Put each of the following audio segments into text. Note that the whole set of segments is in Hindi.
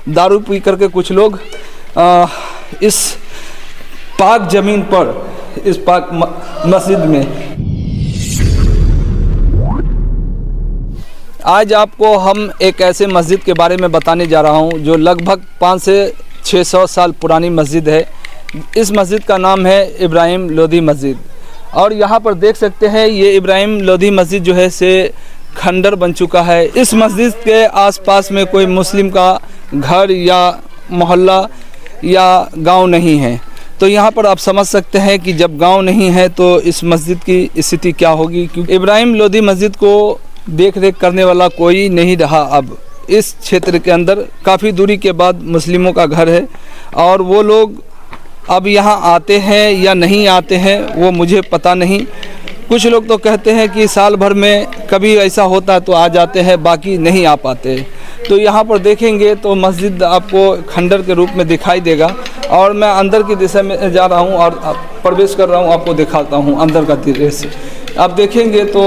दारू पी करके कुछ लोग इस पाक ज़मीन पर, इस पाक मस्जिद में। आज आपको हम एक ऐसे मस्जिद के बारे में बताने जा रहा हूं जो लगभग 500 से 600 साल पुरानी मस्जिद है। इस मस्जिद का नाम है इब्राहिम लोधी मस्जिद। और यहाँ पर देख सकते हैं ये इब्राहिम लोधी मस्जिद जो है से खंडर बन चुका है। इस मस्जिद के आसपास में कोई मुस्लिम का घर या मोहल्ला या गांव नहीं है। तो यहाँ पर आप समझ सकते हैं कि जब गांव नहीं है तो इस मस्जिद की स्थिति क्या होगी, क्योंकि इब्राहिम लोधी मस्जिद को देख रेख करने वाला कोई नहीं रहा। अब इस क्षेत्र के अंदर काफ़ी दूरी के बाद मुस्लिमों का घर है और वो लोग अब यहाँ आते हैं या नहीं आते हैं वो मुझे पता नहीं। कुछ लोग तो कहते हैं कि साल भर में कभी ऐसा होता है तो आ जाते हैं, बाकी नहीं आ पाते। तो यहाँ पर देखेंगे तो मस्जिद आपको खंडर के रूप में दिखाई देगा। और मैं अंदर की दिशा में जा रहा हूँ और प्रवेश कर रहा हूँ, आपको दिखाता हूँ अंदर का दृश्य। आप देखेंगे तो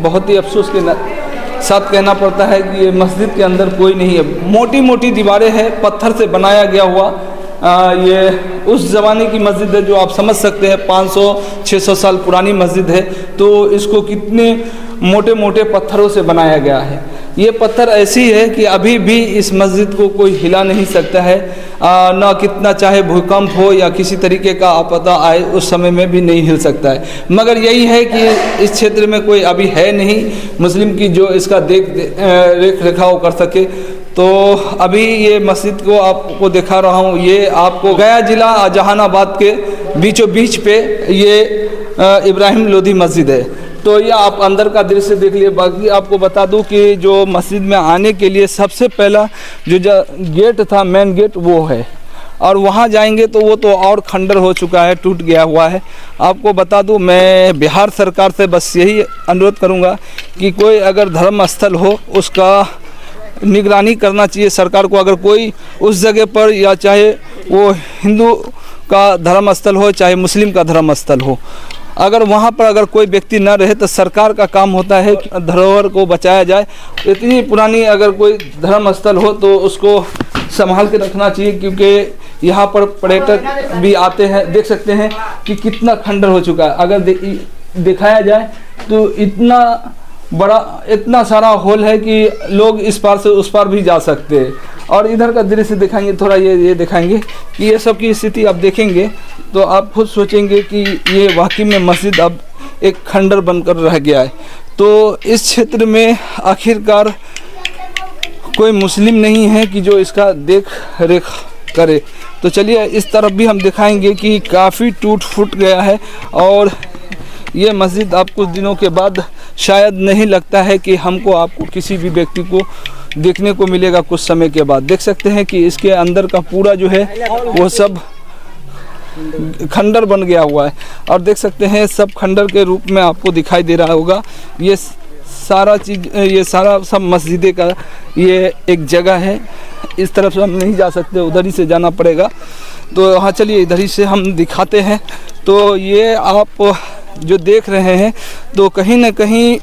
बहुत ही अफसोस के साथ कहना पड़ता है कि ये मस्जिद के अंदर कोई नहीं है। मोटी मोटी दीवारें हैं, पत्थर से बनाया गया हुआ। ये उस ज़माने की मस्जिद है जो आप समझ सकते हैं 500-600 साल पुरानी मस्जिद है। तो इसको कितने मोटे मोटे पत्थरों से बनाया गया है। ये पत्थर ऐसी है कि अभी भी इस मस्जिद को कोई हिला नहीं सकता है। ना कितना चाहे भूकंप हो या किसी तरीके का आपदा आए उस समय में भी नहीं हिल सकता है। मगर यही है कि इस क्षेत्र में कोई अभी है नहीं मुस्लिम की जो इसका रेख रखाव कर सके। तो अभी ये मस्जिद को आपको दिखा रहा हूँ। ये आपको गया जिला जहानाबाद के बीचों बीच पे ये इब्राहिम लोधी मस्जिद है। तो ये आप अंदर का दृश्य देख लिए। बाकी आपको बता दूं कि जो मस्जिद में आने के लिए सबसे पहला जो गेट था, मेन गेट, वो है। और वहाँ जाएंगे तो वो तो और खंडर हो चुका है, टूट गया हुआ है। आपको बता दूं मैं बिहार सरकार से बस यही अनुरोध करूँगा कि कोई अगर धर्म स्थल हो उसका निगरानी करना चाहिए सरकार को। अगर कोई उस जगह पर, या चाहे वो हिंदू का धर्म स्थल हो चाहे मुस्लिम का धर्म स्थल हो, अगर वहाँ पर अगर कोई व्यक्ति न रहे तो सरकार का काम होता है कि धरोहर को बचाया जाए। इतनी पुरानी अगर कोई धर्म स्थल हो तो उसको संभाल के रखना चाहिए, क्योंकि यहाँ पर पर्यटक भी आते हैं। देख सकते हैं कि कितना खंडर हो चुका है। अगर दिखाया जाए तो इतना बड़ा, इतना सारा होल है कि लोग इस पार से उस पार भी जा सकते हैं। और इधर का दृश्य दिखाएंगे, थोड़ा ये दिखाएंगे कि ये सब की स्थिति आप देखेंगे तो आप खुद सोचेंगे कि ये वाकई में मस्जिद अब एक खंडर बनकर रह गया है। तो इस क्षेत्र में आखिरकार कोई मुस्लिम नहीं है कि जो इसका देख रेख करे। तो चलिए इस तरफ भी हम दिखाएंगे कि काफ़ी टूट फूट गया है। और ये मस्जिद आप कुछ दिनों के बाद शायद नहीं लगता है कि आपको किसी भी व्यक्ति को देखने को मिलेगा। कुछ समय के बाद देख सकते हैं कि इसके अंदर का पूरा जो है वो सब खंडर बन गया हुआ है। और देख सकते हैं सब खंडर के रूप में आपको दिखाई दे रहा होगा। ये सारा चीज़, ये सारा सब मस्जिदे का ये एक जगह है। इस तरफ से हम नहीं जा सकते, उधर ही से जाना पड़ेगा। तो हाँ चलिए इधर ही से हम दिखाते हैं। तो ये आप जो देख रहे हैं तो कहीं ना कहीं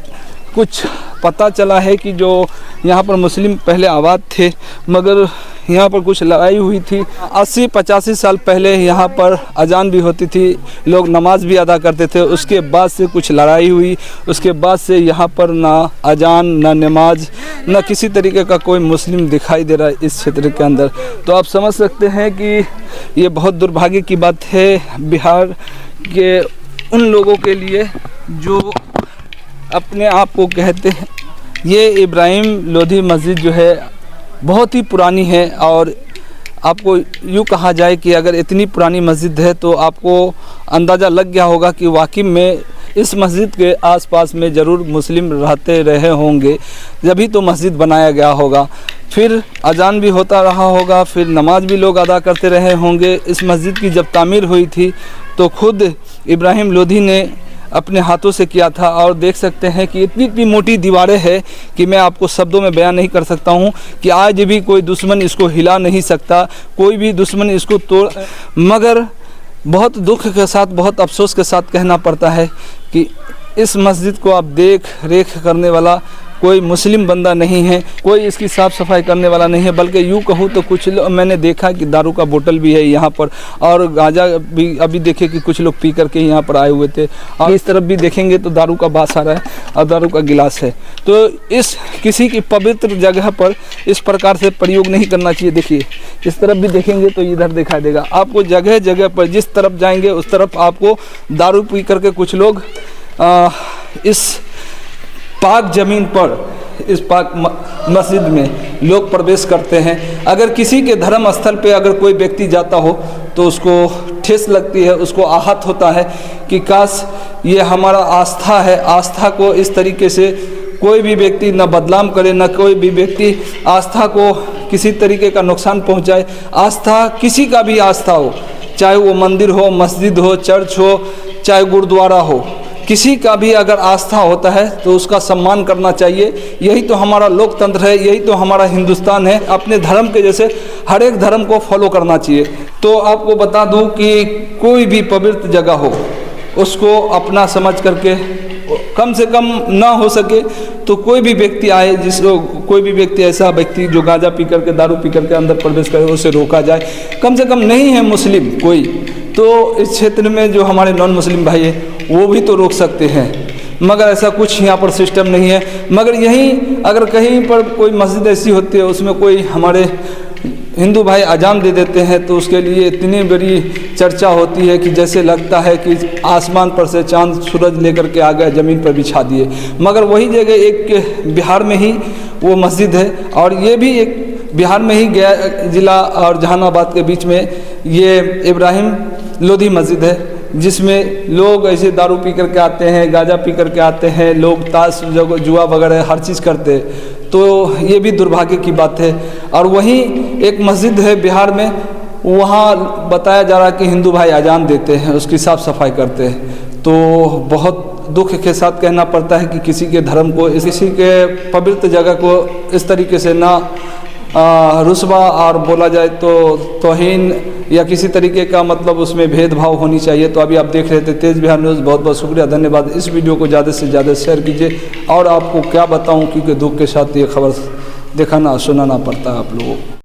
कुछ पता चला है कि जो यहाँ पर मुस्लिम पहले आबाद थे, मगर यहाँ पर कुछ लड़ाई हुई थी। 80-85 साल पहले यहाँ पर अजान भी होती थी, लोग नमाज भी अदा करते थे। उसके बाद से कुछ लड़ाई हुई, उसके बाद से यहाँ पर ना अजान, ना नमाज, ना किसी तरीके का कोई मुस्लिम दिखाई दे रहा है इस क्षेत्र के अंदर। तो आप समझ सकते हैं कि ये बहुत दुर्भाग्य की बात है बिहार के उन लोगों के लिए जो अपने आप को कहते हैं। ये इब्राहिम लोधी मस्जिद जो है बहुत ही पुरानी है। और आपको यूँ कहा जाए कि अगर इतनी पुरानी मस्जिद है तो आपको अंदाज़ा लग गया होगा कि वाकई में इस मस्जिद के आसपास में ज़रूर मुस्लिम रहते रहे होंगे, जभी तो मस्जिद बनाया गया होगा। फिर अजान भी होता रहा होगा, फिर नमाज भी लोग अदा करते रहे होंगे। इस मस्जिद की जब तामीर हुई थी तो खुद इब्राहिम लोधी ने अपने हाथों से किया था। और देख सकते हैं कि इतनी इतनी मोटी दीवारें हैं कि मैं आपको शब्दों में बयान नहीं कर सकता हूँ कि आज भी कोई दुश्मन इसको हिला नहीं सकता, कोई भी दुश्मन इसको तोड़। मगर बहुत दुख के साथ, बहुत अफसोस के साथ कहना पड़ता है कि इस मस्जिद को आप देख रेख करने वाला कोई मुस्लिम बंदा नहीं है, कोई इसकी साफ़ सफाई करने वाला नहीं है, बल्कि यूँ कहूँ तो कुछ लोग मैंने देखा कि दारू का बोतल भी है यहाँ पर, और गांजा भी अभी देखे कि कुछ लोग पी करके यहाँ पर आए हुए थे। और इस तरफ भी देखेंगे तो दारू का बास आ रहा है और दारू का गिलास है। तो इस किसी की पवित्र जगह पर इस प्रकार से प्रयोग नहीं करना चाहिए। देखिए इस तरफ भी देखेंगे तो इधर दिखाई देगा आपको, जगह जगह पर जिस तरफ जाएंगे उस तरफ आपको दारू पी करके कुछ लोग इस पाक ज़मीन पर, इस पाक मस्जिद में लोग प्रवेश करते हैं। अगर किसी के धर्म स्थल पे अगर कोई व्यक्ति जाता हो तो उसको ठेस लगती है, उसको आहत होता है कि काश ये हमारा आस्था है, आस्था को इस तरीके से कोई भी व्यक्ति न बदनाम करे, न कोई भी व्यक्ति आस्था को किसी तरीके का नुकसान पहुंचाए। आस्था किसी का भी आस्था हो, चाहे वो मंदिर हो, मस्जिद हो, चर्च हो, चाहे गुरुद्वारा हो, किसी का भी अगर आस्था होता है तो उसका सम्मान करना चाहिए। यही तो हमारा लोकतंत्र है, यही तो हमारा हिंदुस्तान है। अपने धर्म के जैसे हर एक धर्म को फॉलो करना चाहिए। तो आपको बता दूं कि कोई भी पवित्र जगह हो उसको अपना समझ करके, कम से कम ना हो सके तो कोई भी व्यक्ति आए, जिसको कोई भी व्यक्ति ऐसा व्यक्ति जो गांजा पी करके, दारू पी करके अंदर प्रवेश करे, उसे रोका जाए। कम से कम नहीं है मुस्लिम कोई तो इस क्षेत्र में जो हमारे नॉन मुस्लिम भाई है वो भी तो रोक सकते हैं, मगर ऐसा कुछ यहाँ पर सिस्टम नहीं है। मगर यहीं अगर कहीं पर कोई मस्जिद ऐसी होती है उसमें कोई हमारे हिंदू भाई अजान दे देते हैं तो उसके लिए इतनी बड़ी चर्चा होती है कि जैसे लगता है कि आसमान पर से चांद सूरज लेकर के आ गए, ज़मीन पर बिछा दिए। मगर वही जगह एक बिहार में ही वो मस्जिद है, और ये भी एक बिहार में ही गया ज़िला और जहानाबाद के बीच में ये इब्राहिम लोधी मस्जिद है, जिसमें लोग ऐसे दारू पी करके आते हैं, गांजा पी करके आते हैं, लोग ताश जुआ वगैरह हर चीज़ करते हैं। तो ये भी दुर्भाग्य की बात है। और वहीं एक मस्जिद है बिहार में, वहाँ बताया जा रहा है कि हिंदू भाई अजान देते हैं, उसकी साफ़ सफाई करते हैं। तो बहुत दुख के साथ कहना पड़ता है कि किसी के धर्म को, किसी के पवित्र जगह को इस तरीके से ना रुस्वा और बोला जाए तो तौहीन या किसी तरीके का मतलब उसमें भेदभाव होनी चाहिए। तो अभी आप देख रहे थे तेज़ बिहार न्यूज़। बहुत बहुत शुक्रिया, धन्यवाद। इस वीडियो को ज़्यादा से ज़्यादा शेयर कीजिए। और आपको क्या बताऊं, क्योंकि दुख के साथ ये खबर दिखाना सुनाना पड़ता है आप लोगों को।